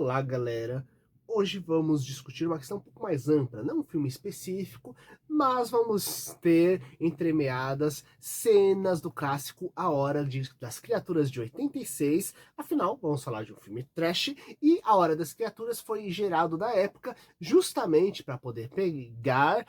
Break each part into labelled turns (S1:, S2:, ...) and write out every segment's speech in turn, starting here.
S1: Olá, galera! Hoje vamos discutir uma questão um pouco mais ampla, não um filme específico, mas vamos ter entremeadas cenas do clássico das Criaturas de 86. Afinal, vamos falar de um filme trash e A Hora das Criaturas foi gerado da época justamente para poder pegar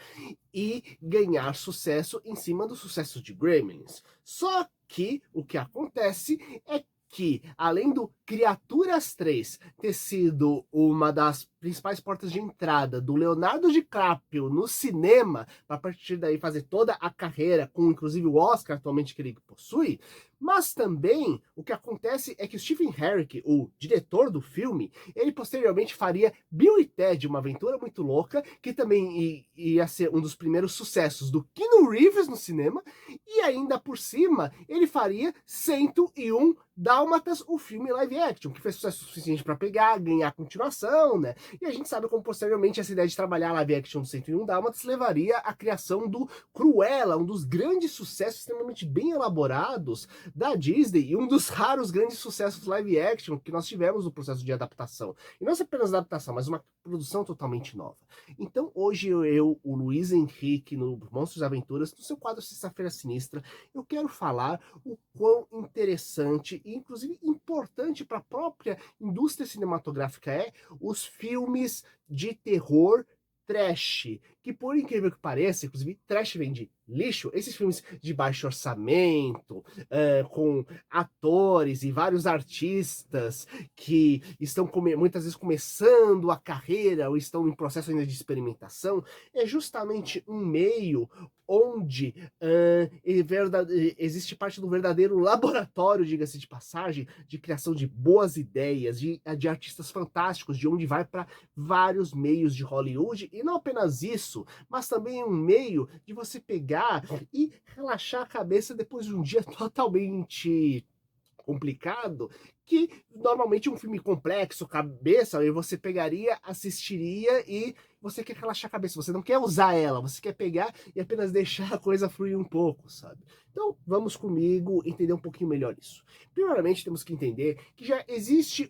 S1: e ganhar sucesso em cima do sucesso de Gremlins. Só que o que acontece é que, além do Criaturas 3 ter sido uma das principais portas de entrada do Leonardo DiCaprio no cinema, para a partir daí fazer toda a carreira, com inclusive o Oscar atualmente que ele possui, mas também o que acontece é que o Stephen Herrick, o diretor do filme, ele posteriormente faria Bill e Ted, uma aventura muito louca, que também ia ser um dos primeiros sucessos do Keanu Reeves no cinema, e ainda por cima, ele faria 101 Dálmatas, o filme live action, que fez sucesso suficiente para pegar, ganhar continuação, né? E a gente sabe como posteriormente essa ideia de trabalhar live action do 101 Dálmatas levaria à criação do Cruella, um dos grandes sucessos extremamente bem elaborados da Disney e um dos raros grandes sucessos live action que nós tivemos no processo de adaptação. E não apenas adaptação, mas uma produção totalmente nova. Então hoje o Luiz Henrique, no Monstros e Aventuras, no seu quadro Sexta-feira Sinistra, eu quero falar o quão interessante e inclusive importante para a própria indústria cinematográfica é os filmes de terror trash, que por incrível que pareça, inclusive trash vem de lixo, esses filmes de baixo orçamento, com atores e vários artistas que estão muitas vezes começando a carreira ou estão em processo ainda de experimentação, é justamente um meio onde existe parte do verdadeiro laboratório, diga-se de passagem, de criação de boas ideias, de artistas fantásticos, de onde vai para vários meios de Hollywood, e não apenas isso, mas também um meio de você pegar e relaxar a cabeça depois de um dia totalmente complicado, que normalmente um filme complexo, cabeça, aí você pegaria, assistiria e você quer relaxar a cabeça, você não quer usar ela, você quer pegar e apenas deixar a coisa fluir um pouco, sabe? Então, vamos comigo entender um pouquinho melhor isso. Primeiramente, temos que entender que já existe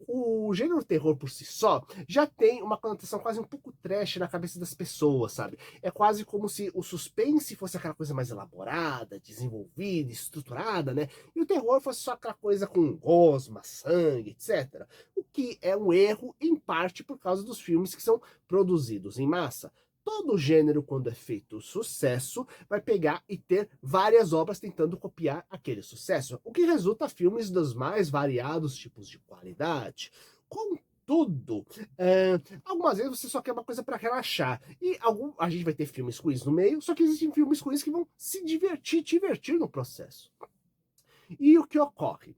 S1: o gênero terror por si só já tem uma conotação quase um pouco trash na cabeça das pessoas, sabe? É quase como se o suspense fosse aquela coisa mais elaborada, desenvolvida, estruturada, né? E o terror fosse só aquela coisa com gosma, sangue, etc. O que é um erro, em parte, por causa dos filmes que são produzidos em massa. Todo gênero, quando é feito sucesso, vai pegar e ter várias obras tentando copiar aquele sucesso, o que resulta filmes dos mais variados tipos de qualidade. Contudo, algumas vezes você só quer uma coisa para relaxar. E a gente vai ter filmes ruins no meio, só que existem filmes ruins que vão se divertir no processo. E o que ocorre?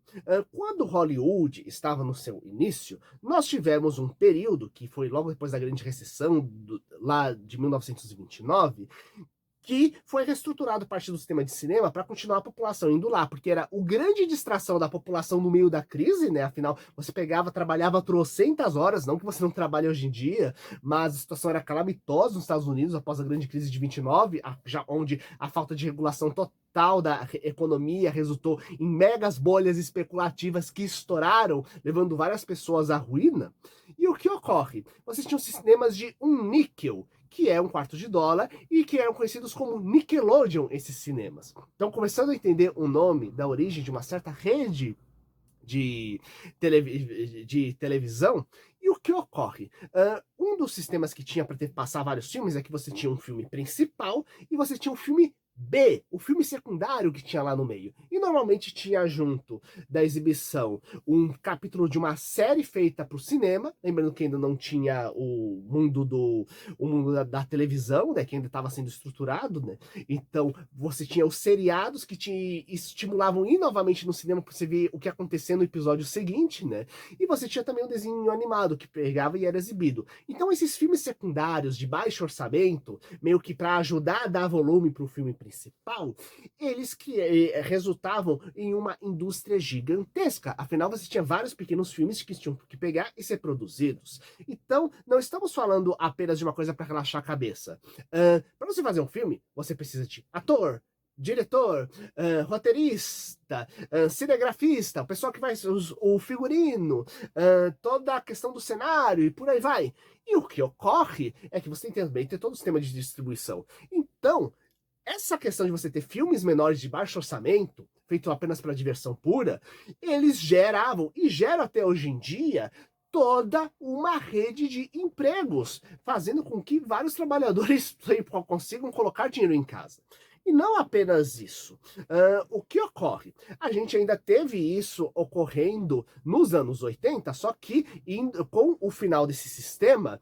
S1: Quando Hollywood estava no seu início, nós tivemos um período, que foi logo depois da grande recessão, lá de 1929, que foi reestruturado parte do sistema de cinema para continuar a população indo lá, porque era o grande distração da população no meio da crise, né? Afinal, você pegava, trabalhava trocentas horas, não que você não trabalhe hoje em dia, mas a situação era calamitosa nos Estados Unidos após a grande crise de 29, já onde a falta de regulação total da economia resultou em megas bolhas especulativas que estouraram, levando várias pessoas à ruína. E o que ocorre? Vocês tinham sistemas de um níquel, que é $0,25, e que eram conhecidos como Nickelodeon, esses cinemas. Então, começando a entender o nome da origem de uma certa rede de, de televisão, e o que ocorre? Um dos sistemas que tinha para passar vários filmes é que você tinha um filme principal e você tinha um filme B, o filme secundário que tinha lá no meio. E normalmente tinha junto da exibição um capítulo de uma série feita para o cinema, lembrando que ainda não tinha o mundo da televisão, né, que ainda estava sendo estruturado, né? Então você tinha os seriados que te estimulavam ir novamente no cinema para você ver o que acontecia no episódio seguinte, né? E você tinha também o desenho animado que pegava e era exibido. Então esses filmes secundários de baixo orçamento, meio que para ajudar a dar volume para o filme principal, eles que resultavam em uma indústria gigantesca. Afinal, você tinha vários pequenos filmes que tinham que pegar e ser produzidos. Então, não estamos falando apenas de uma coisa para relaxar a cabeça. Para você fazer um filme, você precisa de ator, diretor, roteirista, cinegrafista, o pessoal que vai o figurino, toda a questão do cenário e por aí vai. E o que ocorre é que você tem também ter todo o sistema de distribuição. Então, essa questão de você ter filmes menores de baixo orçamento, feito apenas para diversão pura, eles geravam e geram até hoje em dia toda uma rede de empregos, fazendo com que vários trabalhadores consigam colocar dinheiro em casa. E não apenas isso. O que ocorre? A gente ainda teve isso ocorrendo nos anos 80, só que com o final desse sistema,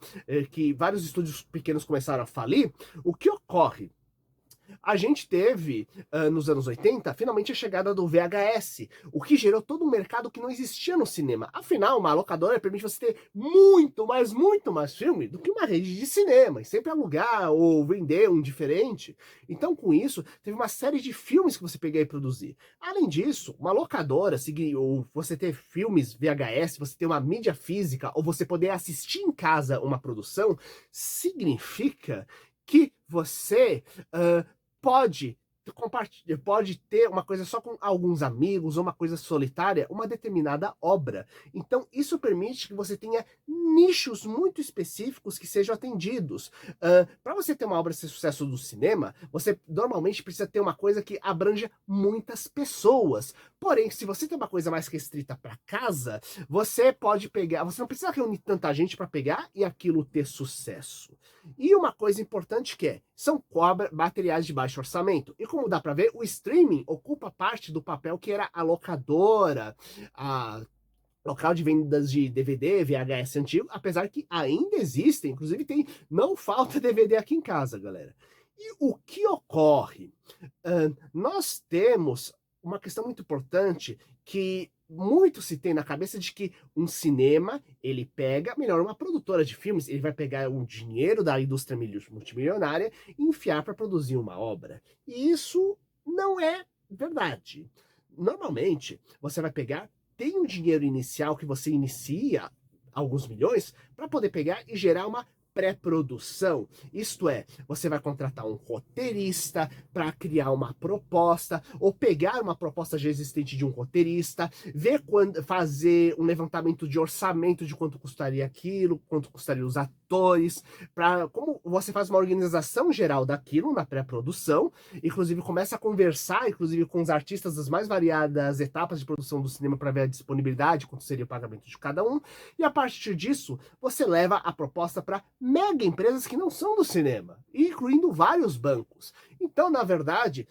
S1: que vários estúdios pequenos começaram a falir, o que ocorre? A gente teve, nos anos 80, finalmente a chegada do VHS, o que gerou todo um mercado que não existia no cinema. Afinal, uma locadora permite você ter muito mais filme do que uma rede de cinema, e sempre alugar ou vender um diferente. Então, com isso, teve uma série de filmes que você pegar e produzir. Além disso, uma locadora, ou você ter filmes VHS, você ter uma mídia física, ou você poder assistir em casa uma produção, significa que você pode pode ter uma coisa só com alguns amigos, ou uma coisa solitária, uma determinada obra. Então, isso permite que você tenha nichos muito específicos que sejam atendidos. Para você ter uma obra ser sucesso do cinema, você normalmente precisa ter uma coisa que abranja muitas pessoas. Porém, se você tem uma coisa mais restrita para casa, você pode pegar, você não precisa reunir tanta gente para pegar e aquilo ter sucesso. E uma coisa importante que são materiais de baixo orçamento. E como dá para ver, o streaming ocupa parte do papel que era a locadora, a local de vendas de DVD, VHS antigo, apesar que ainda existem, inclusive não falta DVD aqui em casa, galera. E o que ocorre? Nós temos uma questão muito importante que muito se tem na cabeça de que um cinema, ele pega, melhor, uma produtora de filmes, ele vai pegar o dinheiro da indústria multimilionária e enfiar para produzir uma obra. E isso não é verdade. Normalmente, você vai pegar, tem um dinheiro inicial que você inicia, alguns milhões, para poder pegar e gerar uma pré-produção. Isto é, você vai contratar um roteirista para criar uma proposta, ou pegar uma proposta já existente de um roteirista, ver fazer um levantamento de orçamento de quanto custaria aquilo, quanto custaria os atores, para como você faz uma organização geral daquilo na pré-produção, inclusive começa a conversar, inclusive com os artistas das mais variadas etapas de produção do cinema para ver a disponibilidade, quanto seria o pagamento de cada um, e a partir disso você leva a proposta para mega empresas que não são do cinema, incluindo vários bancos. Então, na verdade,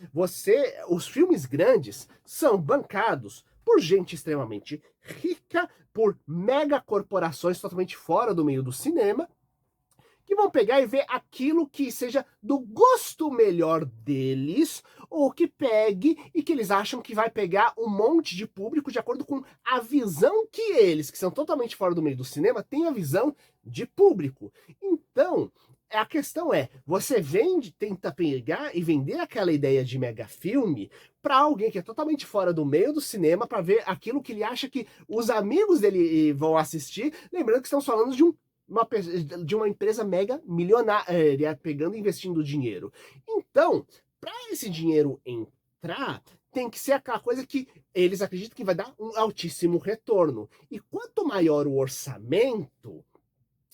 S1: os filmes grandes são bancados por gente extremamente rica, por mega corporações totalmente fora do meio do cinema, que vão pegar e ver aquilo que seja do gosto melhor deles, ou que pegue e que eles acham que vai pegar um monte de público de acordo com a visão que eles, que são totalmente fora do meio do cinema, têm a visão de público. Então, a questão é, você tenta pegar e vender aquela ideia de mega filme para alguém que é totalmente fora do meio do cinema, para ver aquilo que ele acha que os amigos dele vão assistir, lembrando que estamos falando de uma empresa mega milionária, pegando e investindo dinheiro. Então, para esse dinheiro entrar, tem que ser aquela coisa que eles acreditam que vai dar um altíssimo retorno. E quanto maior o orçamento,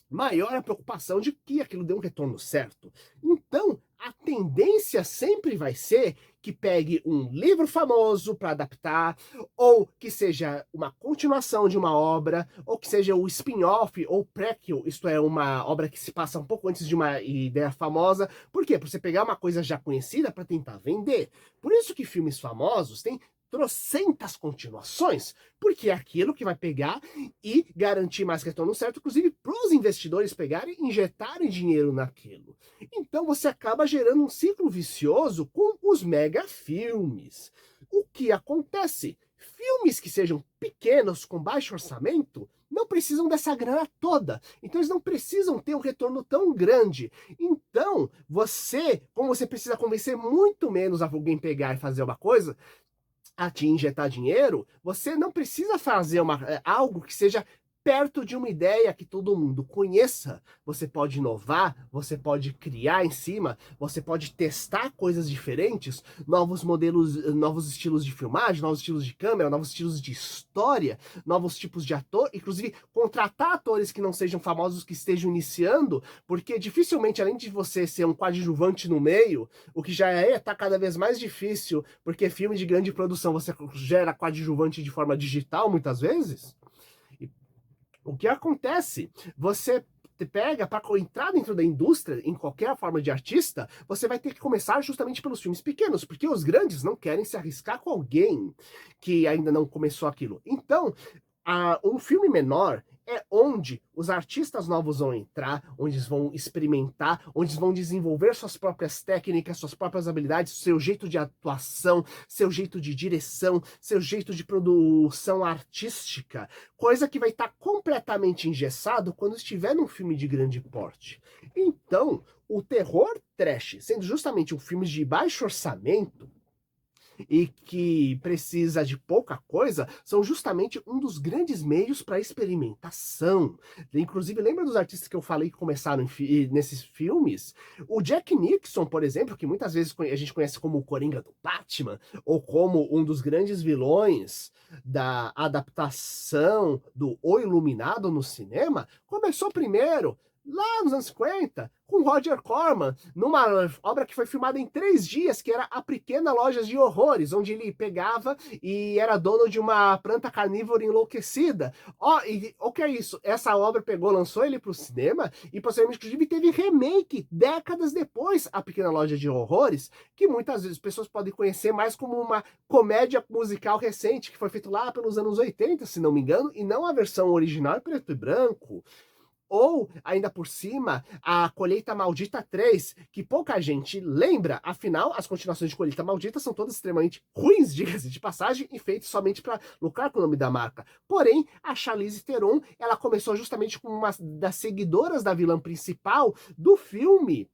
S1: maior a preocupação de que aquilo dê um retorno certo. Então, a tendência sempre vai ser que pegue um livro famoso para adaptar, ou que seja uma continuação de uma obra, ou que seja o spin-off ou prequel, isto é, uma obra que se passa um pouco antes de uma ideia famosa. Por quê? Para você pegar uma coisa já conhecida para tentar vender. Por isso que filmes famosos têm trocentas continuações, porque é aquilo que vai pegar e garantir mais retorno certo, inclusive para os investidores pegarem e injetarem dinheiro naquilo. Então você acaba gerando um ciclo vicioso com os mega filmes. O que acontece? Filmes que sejam pequenos, com baixo orçamento, não precisam dessa grana toda. Então eles não precisam ter um retorno tão grande. Então, como você precisa convencer muito menos alguém pegar e fazer uma coisa, a te injetar dinheiro, você não precisa fazer algo que seja perto de uma ideia que todo mundo conheça, você pode inovar, você pode criar em cima, você pode testar coisas diferentes, novos modelos, novos estilos de filmagem, novos estilos de câmera, novos estilos de história, novos tipos de ator, inclusive contratar atores que não sejam famosos, que estejam iniciando, porque dificilmente, além de você ser um coadjuvante no meio, o que já tá cada vez mais difícil, porque filme de grande produção você gera coadjuvante de forma digital muitas vezes. O que acontece? Você pega para entrar dentro da indústria, em qualquer forma de artista, você vai ter que começar justamente pelos filmes pequenos, porque os grandes não querem se arriscar com alguém que ainda não começou aquilo. Então, um filme menor é onde os artistas novos vão entrar, onde eles vão experimentar, onde eles vão desenvolver suas próprias técnicas, suas próprias habilidades, seu jeito de atuação, seu jeito de direção, seu jeito de produção artística, coisa que vai estar completamente engessado quando estiver num filme de grande porte. Então, o terror trash, sendo justamente um filme de baixo orçamento, e que precisa de pouca coisa, são justamente um dos grandes meios para experimentação. Inclusive, lembra dos artistas que eu falei que começaram nesses filmes? O Jack Nixon, por exemplo, que muitas vezes a gente conhece como o Coringa do Batman, ou como um dos grandes vilões da adaptação do O Iluminado no cinema, começou primeiro lá nos anos 50, com Roger Corman, numa obra que foi filmada em 3 dias, que era A Pequena Loja de Horrores, onde ele pegava e era dono de uma planta carnívora enlouquecida. O que é isso? Essa obra pegou, lançou ele para o cinema, e posteriormente, inclusive, teve remake, décadas depois, A Pequena Loja de Horrores, que muitas vezes as pessoas podem conhecer mais como uma comédia musical recente, que foi feito lá pelos anos 80, se não me engano, e não a versão original preto e branco. Ou, ainda por cima, a Colheita Maldita 3, que pouca gente lembra, afinal, as continuações de Colheita Maldita são todas extremamente ruins, diga-se de passagem, e feitas somente para lucrar com o nome da marca. Porém, a Charlize Theron, ela começou justamente como uma das seguidoras da vilã principal do filme,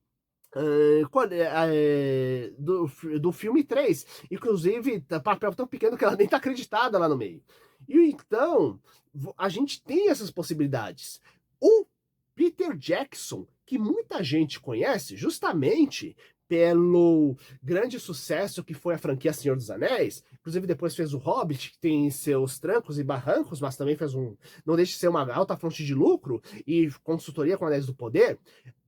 S1: do filme 3. Inclusive, papel tão pequeno que ela nem tá acreditada lá no meio. E então, a gente tem essas possibilidades. O Peter Jackson, que muita gente conhece justamente pelo grande sucesso que foi a franquia Senhor dos Anéis, inclusive depois fez o Hobbit, que tem seus trancos e barrancos, mas também fez não deixa de ser uma alta fonte de lucro e consultoria com Anéis do Poder.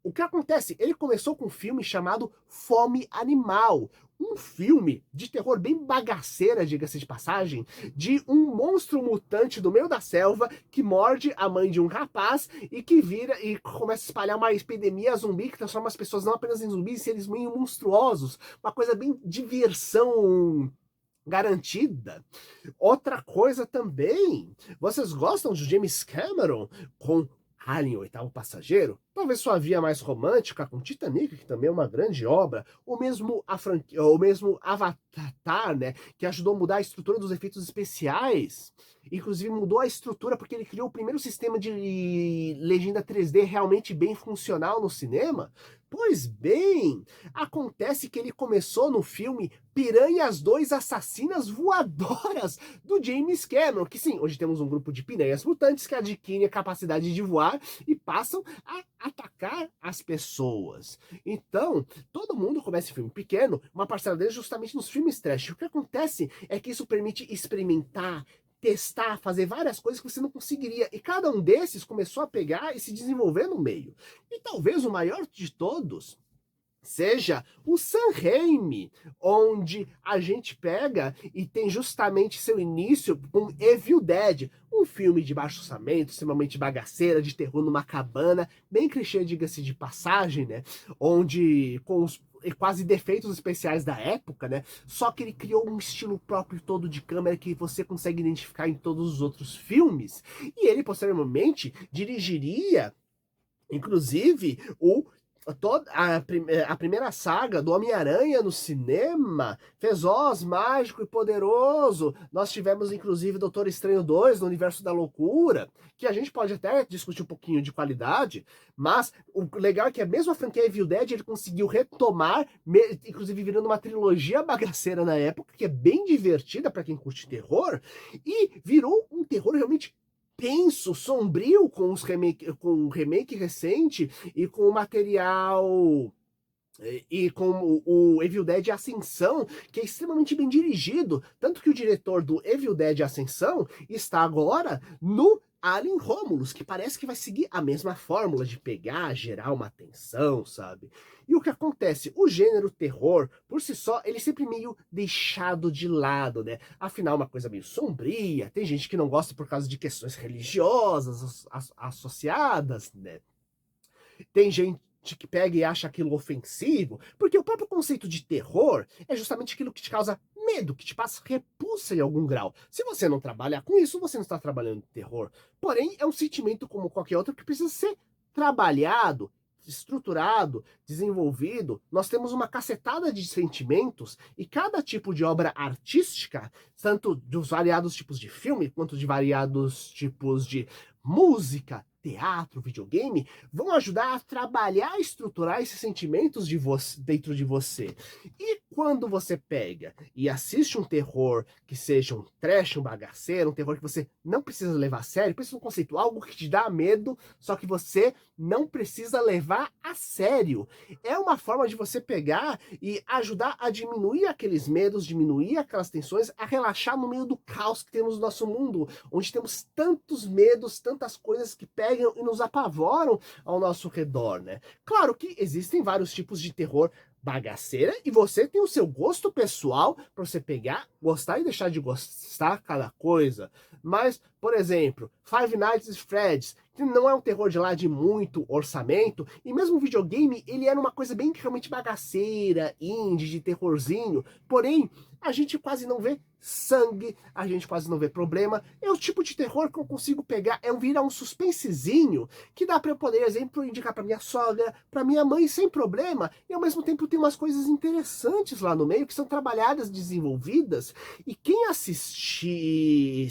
S1: O que acontece? Ele começou com um filme chamado Fome Animal, um filme de terror bem bagaceira, diga-se de passagem, de um monstro mutante do meio da selva que morde a mãe de um rapaz e que vira e começa a espalhar uma epidemia zumbi que transforma as pessoas não apenas em zumbis, em seres meio monstruosos. Uma coisa bem diversão garantida. Outra coisa também, vocês gostam de James Cameron com Alien, o Oitavo Passageiro? Talvez sua via mais romântica com Titanic, que também é uma grande obra, ou mesmo ou mesmo Avatar, né, que ajudou a mudar a estrutura dos efeitos especiais. Inclusive mudou a estrutura porque ele criou o primeiro sistema de legenda 3D realmente bem funcional no cinema. Pois bem, acontece que ele começou no filme Piranhas 2 Assassinas Voadoras, do James Cameron, que sim, hoje temos um grupo de piranhas mutantes que adquirem a capacidade de voar e passam a atacar as pessoas. Então, todo mundo começa em filme pequeno, uma parcela deles justamente nos filmes trash. O que acontece é que isso permite experimentar, testar, fazer várias coisas que você não conseguiria. E cada um desses começou a pegar e se desenvolver no meio. E talvez o maior de todos seja o Sam Raimi, onde a gente pega e tem justamente seu início com Evil Dead, um filme de baixo orçamento, extremamente bagaceira, de terror numa cabana, bem clichê, diga-se de passagem, né? Onde, com os quase defeitos especiais da época, né? Só que ele criou um estilo próprio todo de câmera que você consegue identificar em todos os outros filmes. E ele, posteriormente, dirigiria, inclusive, a primeira saga do Homem-Aranha no cinema, fez Oz, Mágico e Poderoso. Nós tivemos, inclusive, Doutor Estranho 2 no Universo da Loucura, que a gente pode até discutir um pouquinho de qualidade, mas o legal é que a mesma franquia Evil Dead ele conseguiu retomar, inclusive virando uma trilogia bagaceira na época, que é bem divertida para quem curte terror, e virou um terror realmente tenso, sombrio com com o remake recente e com o material e com o Evil Dead Ascensão, que é extremamente bem dirigido, tanto que o diretor do Evil Dead Ascensão está agora no Alien Romulus, que parece que vai seguir a mesma fórmula de pegar, gerar uma tensão, sabe? E o que acontece? O gênero terror, por si só, ele é sempre meio deixado de lado, né? Afinal, uma coisa meio sombria, tem gente que não gosta por causa de questões religiosas associadas, né? Tem gente que pega e acha aquilo ofensivo, porque o próprio conceito de terror é justamente aquilo que te causa medo, que te passa repulsa em algum grau. Se você não trabalhar com isso, você não está trabalhando terror. Porém, é um sentimento como qualquer outro que precisa ser trabalhado, estruturado, desenvolvido. Nós temos uma cacetada de sentimentos e cada tipo de obra artística, tanto dos variados tipos de filme, quanto de variados tipos de música, teatro, videogame, vão ajudar a trabalhar e estruturar esses sentimentos dentro de você. E quando você pega e assiste um terror que seja um trash, um bagaceiro, um terror que você não precisa levar a sério, precisa um conceito, algo que te dá medo, só que você não precisa levar a sério. É uma forma de você pegar e ajudar a diminuir aqueles medos, diminuir aquelas tensões, a relaxar no meio do caos que temos no nosso mundo, onde temos tantos medos, tantas coisas que pegam e nos apavoram ao nosso redor, né? Claro que existem vários tipos de terror bagaceira e você tem o seu gosto pessoal para você pegar, gostar e deixar de gostar cada coisa. Mas, por exemplo, Five Nights at Freddy's, que não é um terror de lá de muito orçamento, e mesmo o videogame, ele era uma coisa bem realmente bagaceira, indie, de terrorzinho, porém, a gente quase não vê sangue, a gente quase não vê problema. É o tipo de terror que eu consigo pegar, virar um suspensezinho, que dá para eu poder, exemplo, indicar para minha sogra, para minha mãe sem problema, e ao mesmo tempo tem umas coisas interessantes lá no meio, que são trabalhadas, desenvolvidas, e quem assistiu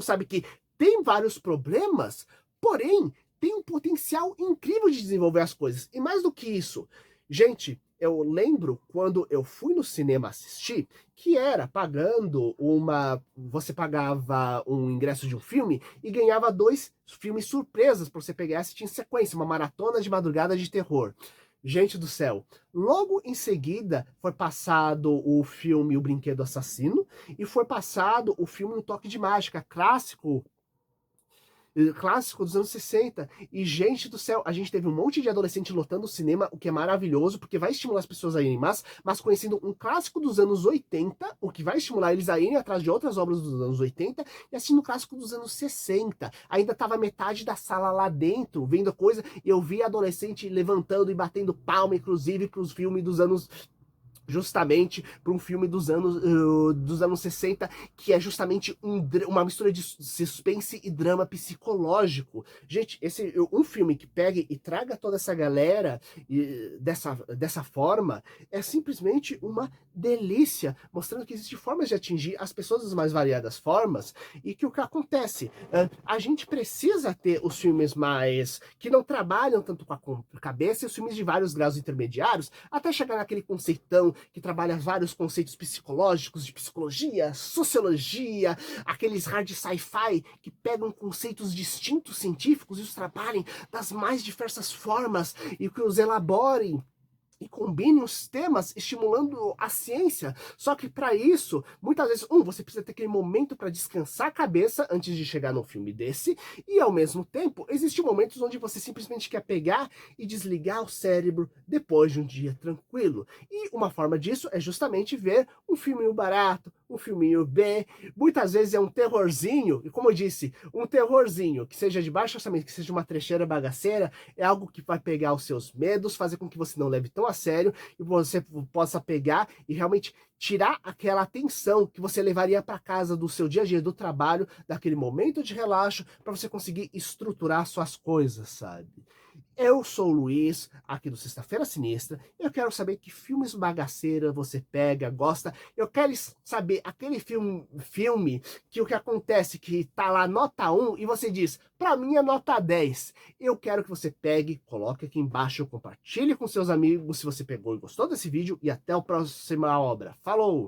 S1: sabe que tem vários problemas, porém, tem um potencial incrível de desenvolver as coisas. E mais do que isso, gente, eu lembro quando eu fui no cinema assistir, que era pagando uma... Você pagava um ingresso de um filme e ganhava 2 filmes surpresas para você pegar e assistir em sequência, uma maratona de madrugada de terror. Gente do céu, logo em seguida foi passado o filme O Brinquedo Assassino e foi passado o filme Um Toque de Mágica, clássico dos anos 60. E, gente do céu, a gente teve um monte de adolescente lotando o cinema, o que é maravilhoso, porque vai estimular as pessoas a irem, mas conhecendo um clássico dos anos 80, o que vai estimular eles a irem atrás de outras obras dos anos 80, e assistindo um clássico dos anos 60. Ainda tava metade da sala lá dentro, vendo a coisa, e eu vi adolescente levantando e batendo palma, inclusive, para os filmes dos anos... justamente para um filme dos anos 60, que é justamente uma mistura de suspense e drama psicológico. Gente, um filme que pegue e traga toda essa galera dessa forma, é simplesmente uma delícia, mostrando que existem formas de atingir as pessoas das mais variadas formas, e que o que acontece? A gente precisa ter os filmes mais... que não trabalham tanto com a cabeça, e os filmes de vários graus intermediários, até chegar naquele conceitão que trabalha vários conceitos psicológicos, de psicologia, sociologia, aqueles hard sci-fi que pegam conceitos distintos científicos e os trabalhem das mais diversas formas e que os elaborem e combinem os temas, estimulando a ciência. Só que para isso, muitas vezes, você precisa ter aquele momento para descansar a cabeça antes de chegar num filme desse, e ao mesmo tempo, existem momentos onde você simplesmente quer pegar e desligar o cérebro depois de um dia tranquilo. E uma forma disso é justamente ver um filminho barato, um filminho B, muitas vezes é um terrorzinho, e como eu disse, um terrorzinho que seja de baixo orçamento, que seja uma trecheira bagaceira, é algo que vai pegar os seus medos, fazer com que você não leve tão a sério, e você possa pegar e realmente tirar aquela atenção que você levaria para casa do seu dia a dia, do trabalho, daquele momento de relaxo, para você conseguir estruturar suas coisas, sabe? Eu sou o Luiz, aqui do Sexta-feira Sinistra. Eu quero saber que filmes bagaceira você pega, gosta. Eu quero saber aquele filme que o que acontece, que tá lá nota 1 e você diz, pra mim é nota 10. Eu quero que você pegue, coloque aqui embaixo, compartilhe com seus amigos se você pegou e gostou desse vídeo e até a próxima obra. Falou!